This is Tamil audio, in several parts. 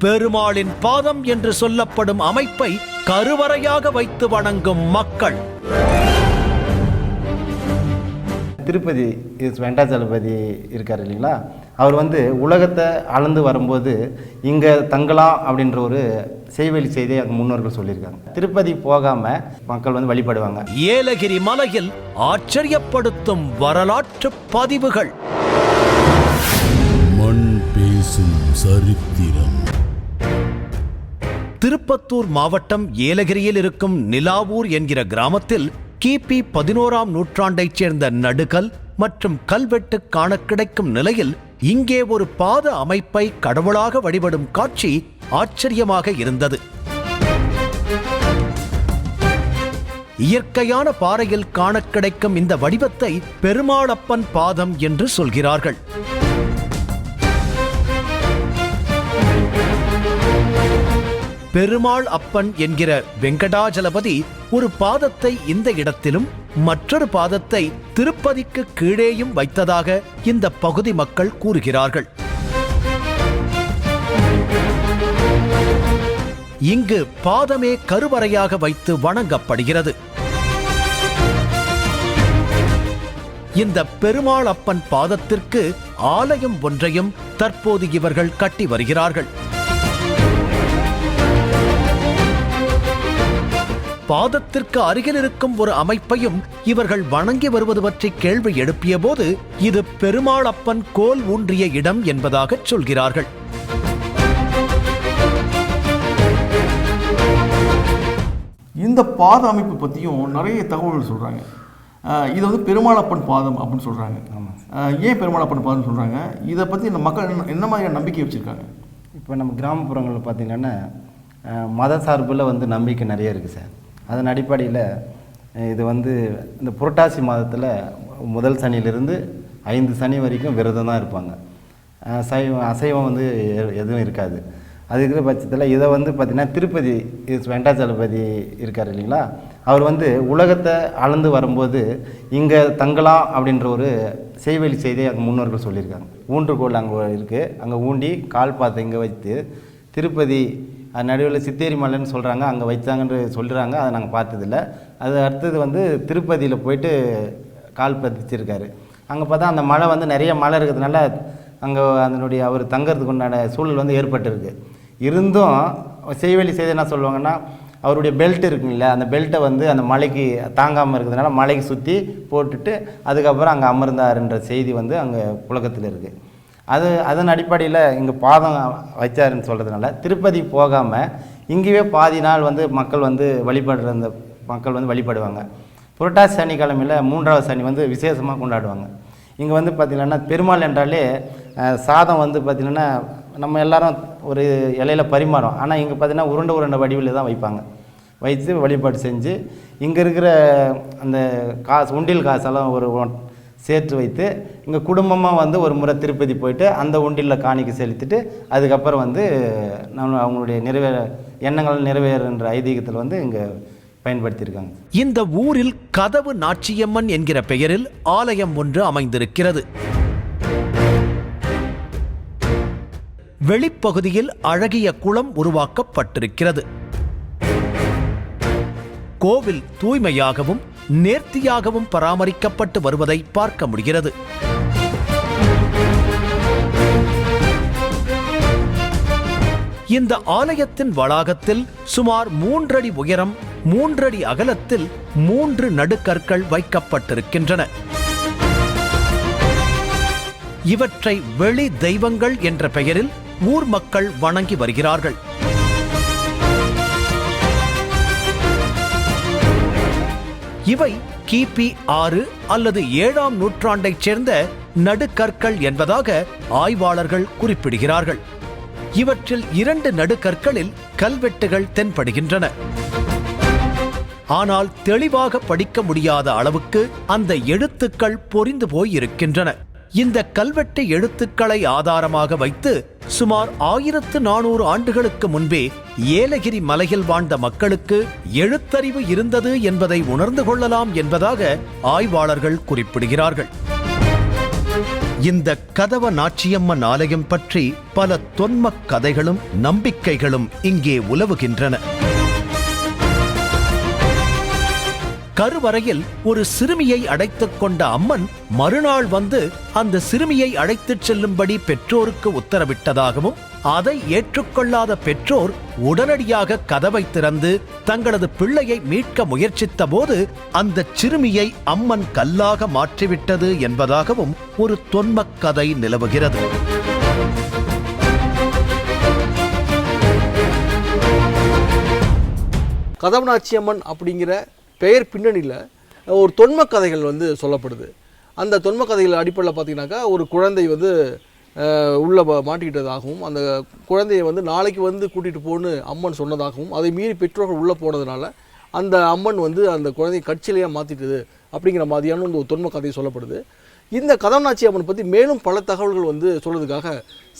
பெருமாளின் பாதம் என்று சொல்லப்படும் அமைப்பை கருவறையாக வைத்து வணங்கும் மக்கள். திருப்பதி வெங்கடாச்சலபதி இருக்கார் இல்லைங்களா, அவர் உலகத்தை அளந்து வரும்போது இங்கே தங்கலாம் அப்படின்ற ஒரு செய்வெளி செய்தியை அந்த முன்னோர்கள் சொல்லியிருக்காங்க. திருப்பதி போகாமல் மக்கள் வழிபடுவாங்க. ஏலகிரி மலையில் ஆச்சரியப்படுத்தும் வரலாற்று பதிவுகள். மண் பேசும் சரித்திரம். திருப்பத்தூர் மாவட்டம் ஏலகிரியில் இருக்கும் நிலாவூர் என்கிற கிராமத்தில் கிபி 11ஆம் நூற்றாண்டைச் சேர்ந்த நடுகல் மற்றும் கல்வெட்டு காண கிடைக்கும் நிலையில் இங்கே ஒரு பாத அமைப்பை கடவுளாக வழிபடும் காட்சி ஆச்சரியமாக இருந்தது. இயற்கையான பாறையில் காண கிடைக்கும் இந்த வடிவத்தை பெருமாளப்பன் பாதம் என்று சொல்கிறார்கள். பெருமாள் அப்பன் என்கிற வெங்கடாஜலபதி ஒரு பாதத்தை இந்த இடத்திலும் மற்றொரு பாதத்தை திருப்பதிக்கு கீழேயும் வைத்ததாக இந்த பகுதி மக்கள் கூறுகிறார்கள். இங்கு பாதமே கருவறையாக வைத்து வணங்கப்படுகிறது. இந்த பெருமாள் அப்பன் பாதத்திற்கு ஆலயம் ஒன்றையும் தற்போது இவர்கள் கட்டி வருகிறார்கள். பாதத்திற்கு அருகில் இருக்கும் ஒரு அமைப்பையும் இவர்கள் வணங்கி வருவது பற்றி கேள்வி எழுப்பிய போது இது பெருமாளப்பன் கோல் ஊன்றிய இடம் என்பதாக சொல்கிறார்கள். இந்த பாத அமைப்பு பற்றியும் நிறைய தகவல்கள் சொல்கிறாங்க. இது பெருமாளப்பன் பாதம் அப்படின்னு சொல்கிறாங்க. ஏன் பெருமாளப்பன் பாதம் சொல்கிறாங்க? இதை பற்றி இந்த மக்கள் என்ன மாதிரியான நம்பிக்கை வச்சுருக்காங்க? இப்போ நம்ம கிராமப்புறங்களில் பார்த்திங்கன்னா மத சார்பில் நம்பிக்கை நிறைய இருக்குது சார். அதன் அடிப்படையில் இது இந்த புரட்டாசி மாதத்தில் முதல் சனியிலிருந்து 5 சனி வரைக்கும் விரதம் தான் இருப்பாங்க. அசைவம் எதுவும் இருக்காது. அது இருக்கிற பட்சத்தில் இதை பார்த்திங்கன்னா திருப்பதி வெங்கடாச்சலபதி இருக்கார் இல்லைங்களா, அவர் உலகத்தை அளந்து வரும்போது இங்கே தங்கலாம் அப்படின்ற ஒரு செய்வெளி செய்தியை அந்த முன்னோர்கள் சொல்லியிருக்காங்க. ஊன்றுகோல் அங்கே இருக்குது, அங்கே ஊண்டி கால் பாத்தை இங்கே வைத்து திருப்பதி அது நடுவில் சித்தேரி மலைன்னு சொல்கிறாங்க, அங்கே வச்சாங்கன்னு சொல்கிறாங்க. அதை நாங்கள் பார்த்ததில்ல. அது அடுத்தது திருப்பதியில் போயிட்டு கால் பதிச்சிருக்காரு. அங்கே பார்த்தா அந்த மலை நிறைய மலை இருக்கிறதுனால அங்கே அதனுடைய அவர் தங்கிறதுக்கு உண்டான சூழல் ஏற்பட்டிருக்கு. இருந்தும் செய்வெளி செய்தி என்ன சொல்லுவாங்கன்னா, அவருடைய பெல்ட் இருக்குங்கள, அந்த பெல்ட்டை அந்த மலைக்கு தாங்காமல் இருக்கிறதுனால மலைக்கு சுற்றி போட்டுட்டு அதுக்கப்புறம் அங்கே அமர்ந்தாருன்ற செய்தி அங்கே புழக்கத்தில் இருக்குது. அதன் அடிப்படையில் இங்கே பாதம் வச்சாருன்னு சொல்கிறதுனால திருப்பதி போகாமல் இங்கேயே பாதி நாள் மக்கள் வழிபடுற அந்த மக்கள் வழிபடுவாங்க. புரட்டாசி சனிக்கிழமையில் 3ஆவது சனி விசேஷமாக கொண்டாடுவாங்க. இங்கே பார்த்திங்கன்னா பெருமாள் என்றாலே சாதம் பார்த்திங்கன்னா நம்ம எல்லாரும் ஒரு இலையில பரிமாறும். ஆனால் இங்கே பார்த்திங்கன்னா உருண்டை வடிவில் தான் வைப்பாங்க. வைத்து வழிபாடு செஞ்சு இங்கே இருக்கிற அந்த காசு உண்டியல் காசெல்லாம் ஒரு சேர்த்து வைத்து இங்கே குடும்பமாக ஒரு முறை திருப்பதி போயிட்டு அந்த உண்டியில் காணிக்கை செலுத்திட்டு அதுக்கப்புறம் நம்ம அவங்களுடைய எண்ணங்கள் நிறைவேறுன்ற ஐதீகத்தில் இங்கே பயன்படுத்தியிருக்காங்க. இந்த ஊரில் கதவு நாச்சியம்மன் என்கிற பெயரில் ஆலயம் ஒன்று அமைந்திருக்கிறது. வெளிப்பகுதியில் அழகிய குளம் உருவாக்கப்பட்டிருக்கிறது. கோவில் தூய்மையாகவும் நேர்த்தியாகவும் பராமரிக்கப்பட்டு வருவதை பார்க்க முடிகிறது. இந்த ஆலயத்தின் வளாகத்தில் சுமார் 3 அடி உயரம் 3 அடி அகலத்தில் 3 நடுக்கற்கள் வைக்கப்பட்டிருக்கின்றன. இவற்றை வெளி தெய்வங்கள் என்ற பெயரில் ஊர் மக்கள் வணங்கி வருகிறார்கள். இவை கிபி 6 அல்லது 7ஆம் நூற்றாண்டைச் சேர்ந்த நடுக்கற்கள் என்பதாக ஆய்வாளர்கள் குறிப்பிடுகிறார்கள். இவற்றில் 2 நடுக்கற்களில் கல்வெட்டுகள் தென்படுகின்றன. ஆனால் தெளிவாக படிக்க முடியாத அளவுக்கு அந்த எழுத்துக்கள் பொறிந்து போய் இருக்கின்றன. இந்த கல்வெட்டு எழுத்துக்களை ஆதாரமாக வைத்து சுமார் 1400 ஆண்டுகளுக்கு முன்பே ஏலகிரி மலையில் வாழ்ந்த மக்களுக்கு எழுத்தறிவு இருந்தது என்பதை உணர்ந்து கொள்ளலாம் என்பதாக ஆய்வாளர்கள் குறிப்பிடுகிறார்கள். இந்த கதவ நாச்சியம்மன் ஆலயம் பற்றி பல தொன்மக் கதைகளும் நம்பிக்கைகளும் இங்கே உலவுகின்றன. கருவறையில் ஒரு சிறுமியை அடைத்துக் கொண்ட அம்மன் மறுநாள் வந்து அந்த சிறுமியை அழைத்துச் செல்லும்படி பெற்றோருக்கு உத்தரவிட்டதாகவும், அதை ஏற்றுக்கொள்ளாத பெற்றோர் உடனடியாக கதவை திறந்து தங்களது பிள்ளையை மீட்க முயற்சித்த போது அந்த சிறுமியை அம்மன் கல்லாக மாற்றிவிட்டது என்பதாகவும் ஒரு தொன்மக் கதை நிலவுகிறது. கதவனாச்சியம்மன் அப்படிங்கிற பெயர் பின்னணியில் ஒரு தொன்ம கதைகள் வந்து சொல்லப்படுது. அந்த தொன்ம கதைகள் அடிப்படையில் பார்த்தீங்கன்னாக்கா ஒரு குழந்தை வந்து உள்ளே மாட்டிக்கிட்டதாகவும், அந்த குழந்தையை வந்து நாளைக்கு வந்து கூட்டிகிட்டு போன்னு அம்மன் சொன்னதாகவும், அதை மீறி பெற்றோர்கள் உள்ளே போனதுனால அந்த அம்மன் வந்து அந்த குழந்தையை கட்சியிலேயே மாற்றிட்டது அப்படிங்கிற மாதிரியான ஒரு தொன்ம கதை சொல்லப்படுது. இந்த கதவனாச்சி அம்மன் பற்றி மேலும் பல தகவல்கள் வந்து சொல்கிறதுக்காக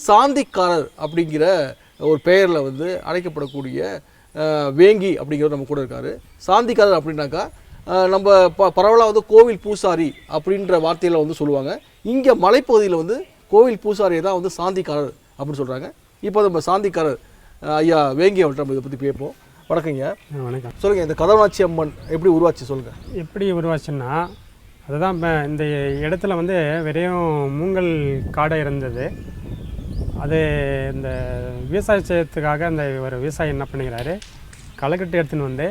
சாந்திக்காரர் அப்படிங்கிற ஒரு பெயரில் வந்து அழைக்கப்படக்கூடிய வேங்கி அப்படிங்கிறது நம்ம கூட இருக்கார். சாந்திக்காரர் அப்படின்னாக்கா நம்ம பரவலாக வந்து கோவில் பூசாரி அப்படின்ற வார்த்தையில் வந்து சொல்லுவாங்க. இங்கே மலைப்பகுதியில் வந்து கோவில் பூசாரியை தான் வந்து சாந்திக்காரர் அப்படின்னு சொல்கிறாங்க. இப்போ நம்ம சாந்திக்காரர் ஐயா வேங்கி அவர்கிட்ட நம்ம இதை பற்றி பேப்போம். வணக்கங்க. வணக்கம். சொல்லுங்கள், இந்த கதவனாச்சி அம்மன் எப்படி உருவாச்சு சொல்லுங்கள். எப்படி உருவாச்சுன்னா, அதுதான் இப்போ இந்த இடத்துல வந்து வெறும் மூங்கல் காடை இருந்தது. அது இந்த விவசாயம் செய்யறதுக்காக அந்த ஒரு விவசாயி என்ன பண்ணிக்கிறாரு, களைக்கட்டு எடுத்துன்னு வந்து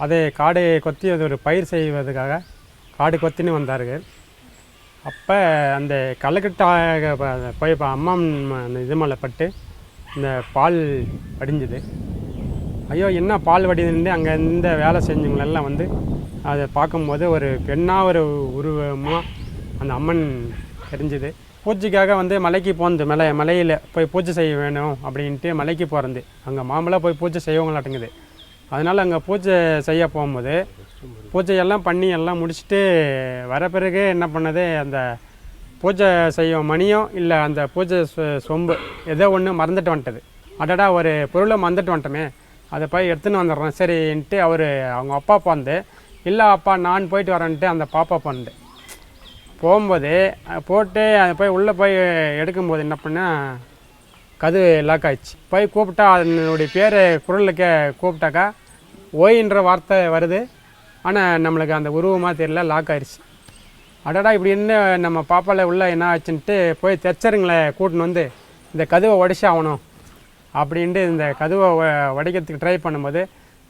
அதை காடை கொத்தி அது ஒரு பயிர் செய்வதற்காக காடு கொத்தின்னு வந்தார்கள். அப்போ அந்த களைக்கட்டாக போய் அம்மா அந்த இது மேலே பட்டு இந்த பால் வடிஞ்சுது. ஐயோ என்ன பால் வடிதுன்னு அங்கே இந்த வேலை செஞ்சவங்களெல்லாம் வந்து அதை பார்க்கும்போது ஒரு பெண்ணாக ஒரு உருவமாக அந்த அம்மன் தெரிஞ்சுது. பூஜைக்காக வந்து மலைக்கு போனது, மலையில் போய் பூஜை செய்ய வேணும் அப்படின்ட்டு மலைக்கு போகிறது. அங்கே மாம்பழம் போய் பூஜை செய்யவங்களாட்டுங்குது. அதனால் அங்கே பூஜை செய்ய போகும்போது பூஜையெல்லாம் பண்ணி எல்லாம் முடிச்சுட்டு வர பிறகு என்ன பண்ணது, அந்த பூஜை செய்யும் மணியும் இல்லை அந்த பூஜை சொம்பு ஏதோ ஒன்று மறந்துட்டு வந்துட்டது. அடடா ஒரு பொருளை மறந்துட்டு வந்துட்டோமே, அதை போய் எடுத்துன்னு வந்துடுறேன் சரின்ட்டு அவங்க அப்பா வந்து, இல்லை அப்பா நான் போயிட்டு வரேன்ட்டு அந்த பாப்பா போனது. போகும்போது போட்டு அதை போய் உள்ளே போய் எடுக்கும்போது என்ன பண்ணால் கதவு லாக் ஆகிடுச்சு. போய் கூப்பிட்டா அதனுடைய பேர் குரலுக்கு கூப்பிட்டாக்கா ஓயின்ற வார்த்தை வருது. ஆனால் நம்மளுக்கு அந்த உருவமாக தெரியல, லாக் ஆயிடுச்சு. அடடா இப்படி என்ன நம்ம பாப்பாவில் உள்ள என்ன ஆச்சுன்ட்டு போய் தச்சருங்களை கூட்டின்னு வந்து இந்த கதவை உடைச்சி ஆகணும் அப்படின்ட்டு இந்த கதவை உடைக்கிறதுக்கு ட்ரை பண்ணும்போது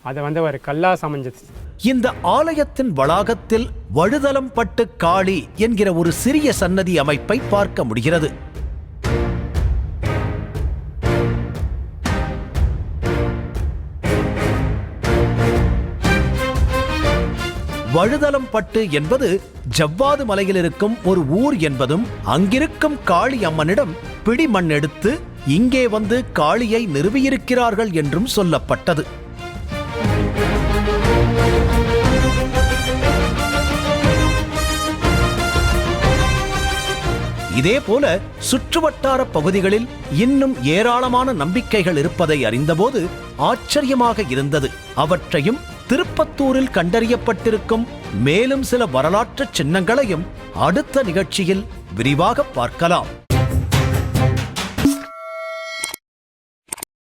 அதை வந்து ஒரு கல்லாக சமைஞ்சது. இந்த ஆலயத்தின் வளாகத்தில் வழுதலம் பட்டு காளி என்கிற ஒரு சிறிய சன்னதி அமைப்பை பார்க்க முடிகிறது. வழுதலம் பட்டு என்பது ஜவ்வாது மலையில் இருக்கும் ஒரு ஊர் என்பதும், அங்கிருக்கும் காளி அம்மனிடம் பிடி மண் எடுத்து இங்கே வந்து காளியை நிறுவியிருக்கிறார்கள் என்றும் சொல்லப்பட்டது. இதேபோல சுற்றுவட்டார பகுதிகளில் இன்னும் ஏராளமான நம்பிக்கைகள் இருப்பதை அறிந்தபோது ஆச்சரியமாக இருந்தது. அவற்றையும் திருப்பத்தூரில் கண்டறியப்பட்டிருக்கும் மேலும் சில வரலாற்று சின்னங்களையும் அடுத்த நிகழ்ச்சியில் விரிவாக பார்க்கலாம்.